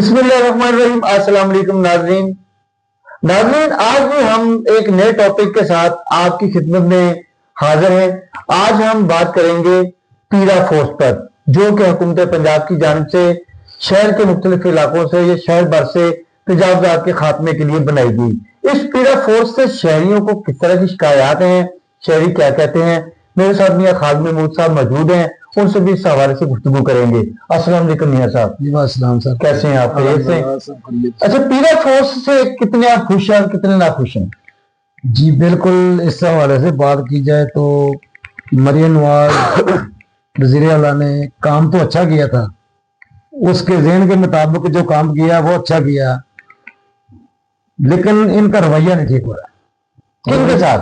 बिस्मिल्लाहिर्रहमानिर्रहीम। अस्सलाम वालेकुम नाज़रीन, आज भी हम एक नए टॉपिक के साथ आपकी खिदमत में हाजिर हैं। आज हम बात करेंगे पीरा फोर्स पर, जो कि हुकूमत पंजाब की जानिब से शहर के मुख्तलिफ इलाकों से या शहर भर से तजावुज़ात के खात्मे के लिए बनाई गई। इस पीरा फोर्स से शहरियों को किस तरह की शिकायत हैं, शहरी क्या कहते हैं। मेरे साथ मियां खालिद महमूद साहब मौजूद हैं, उनसे भी इस हवाले से गुफ्तगू करेंगे। अस्सलाम वालेकुम मियां साहब। जी वालेकुम सर, कैसे हैं आप? अच्छा, पीरा फोर्स से कितने आप खुश हैं, कितने ना खुश हैं? जी बिल्कुल, इस हवाले से बात की जाए तो मरियम नवाज वज़ीर आला ने काम तो अच्छा किया था, उसके ज़हन के मुताबिक जो काम किया वो अच्छा किया, लेकिन इनका रवैया नहीं ठीक हो रहा। किनके साथ?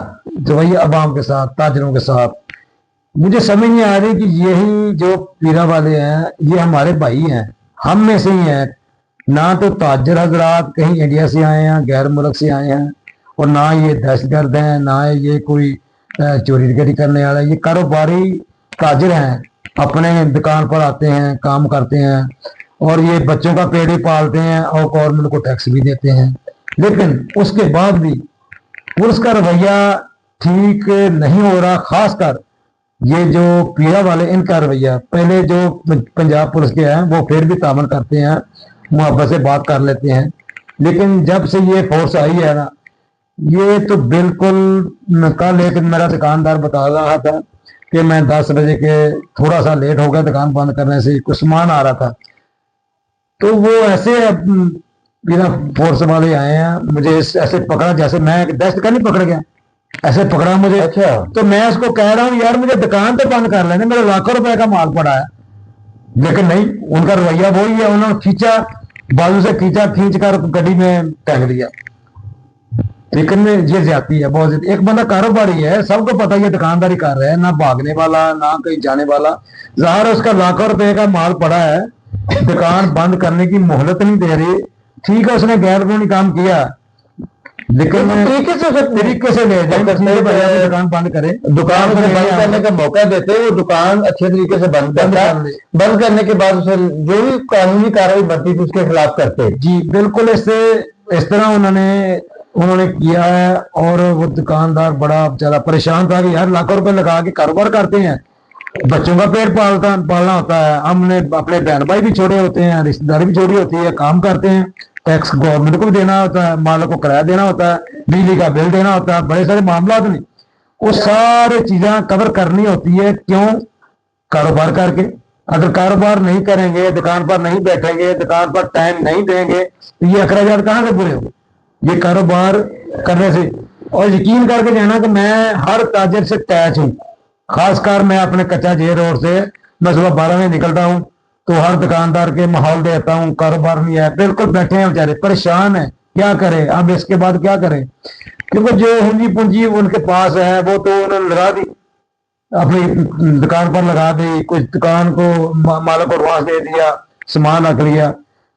रवैया अवाम के साथ, ताजरों के साथ। मुझे समझ नहीं आ रही कि यही जो पीरा वाले हैं ये हमारे भाई हैं, हम में से ही हैं। ना तो ताजर हजरात कहीं इंडिया से आए हैं, गैर मुल्क से आए हैं, और ना ये दहशतगर्द हैं, ना ये कोई चोरी डकैती करने वाला। ये कारोबारी ताजर हैं, अपने दुकान पर आते हैं, काम करते हैं, और ये बच्चों का पेट भी पालते हैं और गवर्नमेंट को टैक्स भी देते हैं। लेकिन उसके बाद भी पुलिस का रवैया ठीक नहीं हो रहा। खासकर ये जो पीरा वाले, इनका रवैया, पहले जो पंजाब पुलिस के हैं वो फिर भी तामन करते हैं, मुहब्बत से बात कर लेते हैं, लेकिन जब से ये फोर्स आई है ना, ये तो बिल्कुल। कल एक मेरा दुकानदार बता रहा था कि मैं 10 बजे के थोड़ा सा लेट हो गया दुकान बंद करने से, कुछ सामान आ रहा था, तो वो ऐसे पीरा फोर्स वाले आए हैं, मुझे ऐसे पकड़ा जैसे मैं दस्त का नहीं पकड़ गया, ऐसे पकड़ा मुझे। अच्छा। तो मैं उसको कह रहा हूँ यार मुझे दुकान तो बंद कर लेने, मेरे लाखों रुपए का माल पड़ा है, लेकिन नहीं, उनका रवैया वही है। उन्होंने खींचा, बाजू से खींचा, खींच कर गड्डी में टांग दिया। लेकिन ये ज्यादती है बहुत। एक बंदा कारोबारी है, सबको पता है दुकानदारी कर रहा है, ना भागने वाला ना कहीं जाने वाला। ज़ाहिर उसका लाखों रुपए का माल पड़ा है, दुकान बंद करने की मोहलत नहीं दे रही। ठीक है, उसने गैर कानूनी काम किया, लेकिन तरीके से ले जाए, दुकान बंद करे, दुकान उसे बंद करने का मौका देते, वो दुकान अच्छे तरीके से बंद बंद करने के बाद उसे जो भी कानूनी कार्रवाई बनती थी उसके खिलाफ करते। जी बिल्कुल, इस तरह उन्होंने किया है। और वो दुकानदार बड़ा बेचारा परेशान था कि यार लाखों रुपए लगा के कारोबार करते हैं, बच्चों का पेट पालना होता है, हमने अपने बहन भाई भी छोड़े होते हैं, रिश्तेदारी भी छोड़ी होती है, काम करते हैं, टैक्स गवर्नमेंट को भी देना होता है, मालों को किराया देना होता है, बिजली का बिल देना होता है, बड़े सारे मामला नहीं, वो सारी चीजें कवर करनी होती है। क्यों? कारोबार करके। अगर कारोबार नहीं करेंगे, दुकान पर नहीं बैठेंगे, दुकान पर टाइम नहीं देंगे, तो ये अखराजात कहाँ से पूरे होंगे? ये कारोबार करने से। और यकीन करके जाना कि मैं हर ताजर से अटैच हूँ। खासकर मैं अपने कच्चा जे रोड से, मैं सुबह 12 बजे निकलता हूँ तो हर दुकानदार के माहौल देता हूँ। कारोबार नहीं है, बिल्कुल बैठे हैं बेचारे, परेशान है, क्या करें अब इसके बाद क्या करें? क्योंकि जो पूंजी पूंजी उनके पास है वो तो उन्होंने लगा दी, अपनी दुकान पर लगा दी, कुछ दुकान को मालों को एडवांस दे दिया, सामान रख लिया।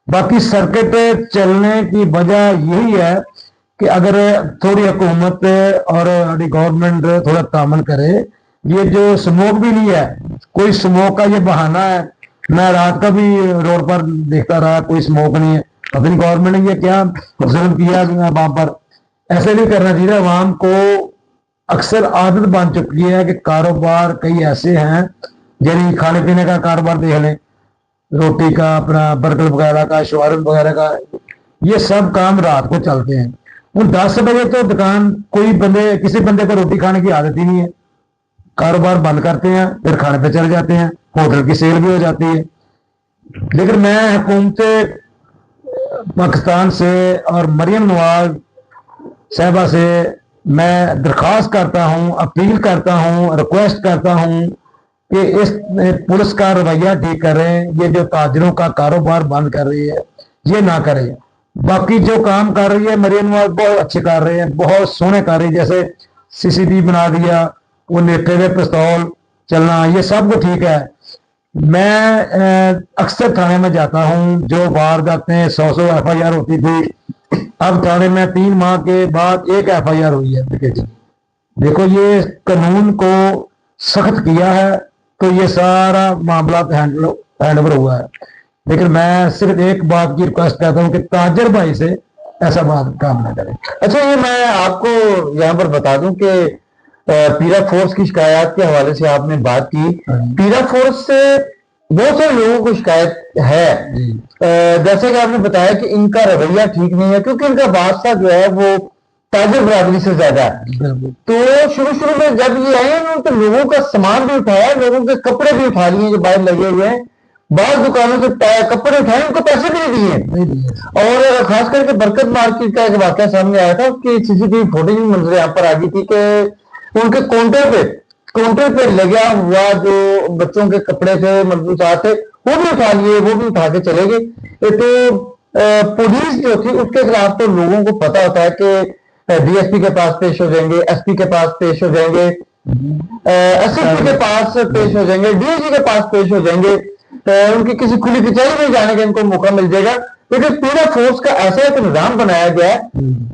बाकी सर्किट चलने की वजह यही है कि अगर थोड़ी हुकूमत और गवर्नमेंट थोड़ा तामन करे। ये जो स्मोक भी नहीं है, कोई स्मोक का ये बहाना है। मैं रात का भी रोड पर देखता रहा, कोई स्मोक नहीं है। अपनी गवर्नमेंट ने ये क्या जुल्म किया वहां पर? ऐसे नहीं करना चाहिए। आवाम को अक्सर आदत बन चुकी है कि कारोबार कई ऐसे हैं, यानी खाने पीने का कारोबार देख लें, रोटी का, अपना बर्गर वगैरह का, शवारम वगैरह का, ये सब काम रात को चलते हैं। उन 10 बजे तो दुकान, किसी बंदे को रोटी खाने की आदत ही नहीं है, कारोबार बंद करते हैं, फिर खाने पे चले जाते हैं, होटल की सेल भी हो जाती है। लेकिन मैं हुकूमत पाकिस्तान से और मरियम नवाज साहबा से मैं दरख्वास्त करता हूँ, अपील करता हूँ, रिक्वेस्ट करता हूँ कि इस पुलिस का रवैया ठीक करें। ये जो ताजरों का कारोबार बंद कर रही है ये ना करें। बाकी जो काम कर रही है मरियम नवाज बहुत अच्छे कर रहे हैं, बहुत सोहने कर रही है। जैसे CCTV बना दिया, वो नेटे हुए पिस्तौल चलना, ये सब कुछ ठीक है। मैं अक्सर थाने में जाता हूँ, जो वारदातें 100 FIR होती थी, अब थाने में 3 माह के बाद 1 FIR हुई है। देखो, ये कानून को सख्त किया है तो ये सारा मामला हैंड ओवर हुआ है। لیکن میں صرف ایک بات کی ریکویسٹ کرتا ہوں کہ تاجر بھائی سے ایسا بات کام نہ کریں. اچھا، یہ میں آپ کو یہاں پر بتا دوں کہ پیرا فورس کی شکایات کے حوالے سے آپ نے بات کی. پیرا فورس سے بہت سے لوگوں کو شکایت ہے، جیسے کہ آپ نے بتایا کہ ان کا رویہ ٹھیک نہیں ہے، کیونکہ ان کا واسطہ جو ہے وہ تاجر برادری سے زیادہ ہے. تو شروع میں جب یہ آئے انہوں تو لوگوں کا سامان بھی اٹھایا، لوگوں کے کپڑے بھی اٹھا لیے جو باہر لگے ہوئے ہیں، بعض دکانوں سے کپڑے اٹھائے، ان کو پیسے بھی نہیں دیے. اور خاص کر کے برکت مارکیٹ کا ایک واقعہ سامنے آیا تھا، اس کی CCTV فوٹیج بھی منظر یہاں پر آ گئی تھی کہ ان کے کاؤنٹر پہ لگا ہوا جو بچوں کے کپڑے تھے، ملبوسات تھے، وہ بھی اٹھا لیے، وہ بھی اٹھا کے چلے گئے. تو پولیس جو تھی اس کے خلاف تو لوگوں کو پتا ہوتا ہے کہ DSP کے پاس پیش ہو جائیں گے، SP کے پاس پیش ہو جائیں گے، SSP کے پاس پیش ہو جائیں گے، DIG کے پاس پیش ہو جائیں گے، ان کی کسی کھلی کچہری میں جانے کا ان کو موقع مل جائے گا. لیکن پیرا فورس کا ایسا ایک نظام بنایا گیا ہے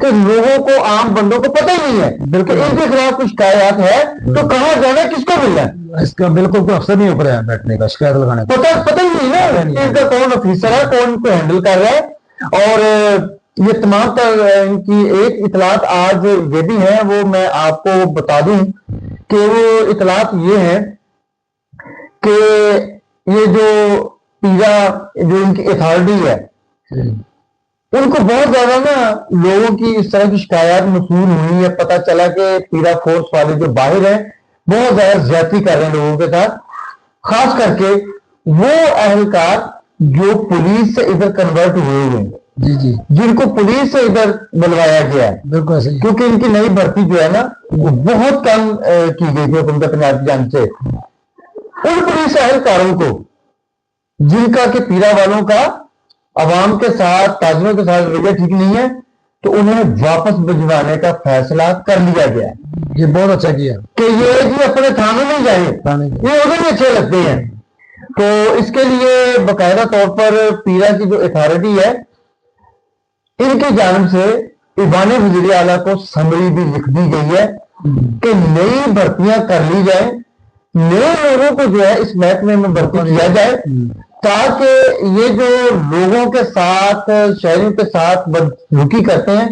کہ لوگوں کو، عام بندوں کو پتہ ہی نہیں ہے بالکل ان کے خلاف کچھ شکایات ہے تو کہاں جانا ہے، کس کو ملنا ہے. اس کا بالکل کوئی افسر نہیں اوپر ہے بیٹھنے کا، شکایت لگانے کا پتہ ہی نہیں نا ان کا کون آفیسر ہے، کون کو ہینڈل کر رہا ہے. اور یہ تمام تر ان کی ایک اطلاعات آج یہ بھی ہیں، وہ میں آپ کو بتا دوں کہ وہ اطلاعات یہ ہیں کہ یہ جو پیرا جو ان کی اتھارٹی ہے ان کو بہت زیادہ نا لوگوں کی اس طرح کی شکایات موصول ہوئی ہے. پتہ چلا کہ پیرا فورس والے جو باہر ہیں بہت زیادہ زیادتی کر رہے ہیں لوگوں کے ساتھ، خاص کر کے وہ اہلکار جو پولیس سے ادھر کنورٹ ہوئے ہیں، جن کو پولیس سے ادھر بلوایا گیا ہے. بالکل صحیح، کیونکہ ان کی نئی بھرتی جو ہے نا وہ بہت کم کی گئی تھی حکومت پنجاب کی جانب سے. ان پولیس اہلکاروں کو جن کا کہ پیرا والوں کا عوام کے ساتھ، تاجروں کے ساتھ رویہ ٹھیک نہیں ہے، تو انہیں واپس بھجوانے کا فیصلہ کر لیا گیا. یہ بہت اچھا کیا کہ یہ جی اپنے تھانے میں جائیں، یہ ادھر بھی اچھے لگتے ہیں. تو اس کے لیے باقاعدہ طور پر پیرا کی جو اتھارٹی ہے ان کی جانب سے ایوان وزیر اعلیٰ کو سمری بھی لکھ دی گئی ہے کہ نئی بھرتیاں کر لی جائیں، نئے لوگوں کو جو ہے اس محکمے میں بھرتی کیا جائے، تاکہ یہ جو لوگوں کے ساتھ، شہریوں کے ساتھ بدسلوکی کرتے ہیں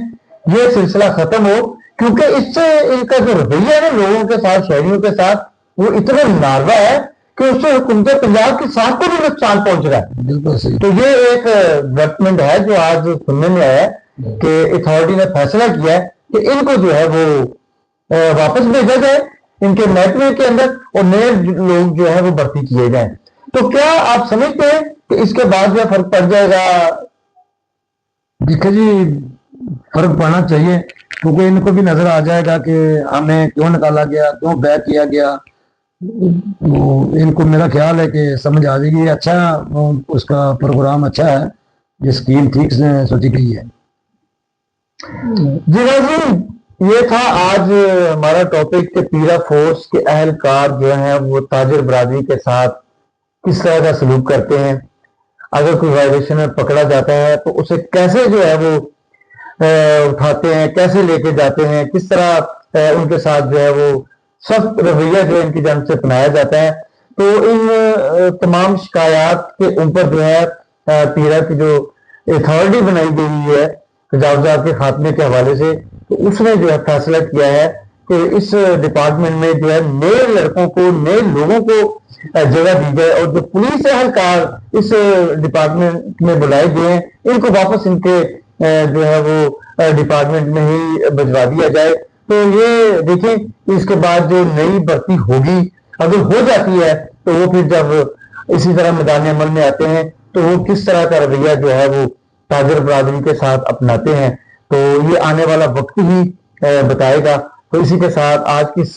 یہ سلسلہ ختم ہو. کیونکہ اس سے ان کا جو رویہ ہے لوگوں کے ساتھ، شہریوں کے ساتھ، وہ اتنا ناروا ہے کہ اس سے حکومت پنجاب کی ساتھ کو بھی نقصان پہنچ رہا ہے. بالکل صحیح. تو یہ ایک ڈیولپمنٹ ہے جو آج سننے میں آیا ہے کہ اتھارٹی نے فیصلہ کیا ہے کہ ان کو جو ہے وہ واپس بھیجا جائے ان کے محکمے کے اندر، اور نئے لوگ جو ہے وہ بھرتی کیے جائیں. تو کیا آپ سمجھتے ہیں کہ اس کے بعد جو فرق پڑ جائے گا؟ دیکھیں جی، فرق پڑنا چاہیے، کیونکہ ان کو بھی نظر آ جائے گا کہ ہمیں کیوں نکالا گیا، کیوں بیک کیا گیا. ان کو میرا خیال ہے کہ سمجھ آ جائے گی. اچھا، اس کا پروگرام اچھا ہے، یہ اسکیم ٹھیک سے سوچی گئی ہے. جی ناظرین، یہ تھا آج ہمارا ٹاپک کہ پیرا فورس کے اہلکار جو ہیں وہ تاجر برادری کے ساتھ کس طرح کا سلوک کرتے ہیں. اگر کوئی وائلیشن میں پکڑا جاتا ہے تو اسے کیسے جو ہے وہ اٹھاتے ہیں، کیسے لے کے جاتے ہیں، کس طرح ان کے ساتھ جو ہے وہ سخت رویہ جو ان کی جانب سے اپنایا جاتا ہے. تو ان تمام شکایات کے اوپر جو ہے پیرا کی جو اتھارٹی بنائی گئی ہے تجاوزات کے خاتمے کے حوالے سے، تو اس نے جو ہے فیصلہ کیا ہے کہ اس ڈپارٹمنٹ میں جو ہے نئے لڑکوں کو، نئے لوگوں کو جگہ دی جائے، اور جو پولیس اہلکار اس ڈپارٹمنٹ میں بلائے گئے ہیں ان کو واپس ان کے جو ہے وہ ڈپارٹمنٹ میں ہی بھجوا دیا جائے. تو یہ دیکھیں اس کے بعد جو نئی بھرتی ہوگی اگر ہو جاتی ہے تو وہ پھر جب اسی طرح میدان عمل میں آتے ہیں تو وہ کس طرح کا رویہ جو ہے وہ تاجر برادری کے ساتھ اپناتے ہیں. تو یہ آنے والا وقت ہی بتائے گا. تو اسی کے ساتھ آج کی اس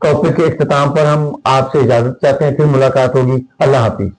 ٹاپک کے اختتام پر ہم آپ سے اجازت چاہتے ہیں. پھر ملاقات ہوگی. اللہ حافظ.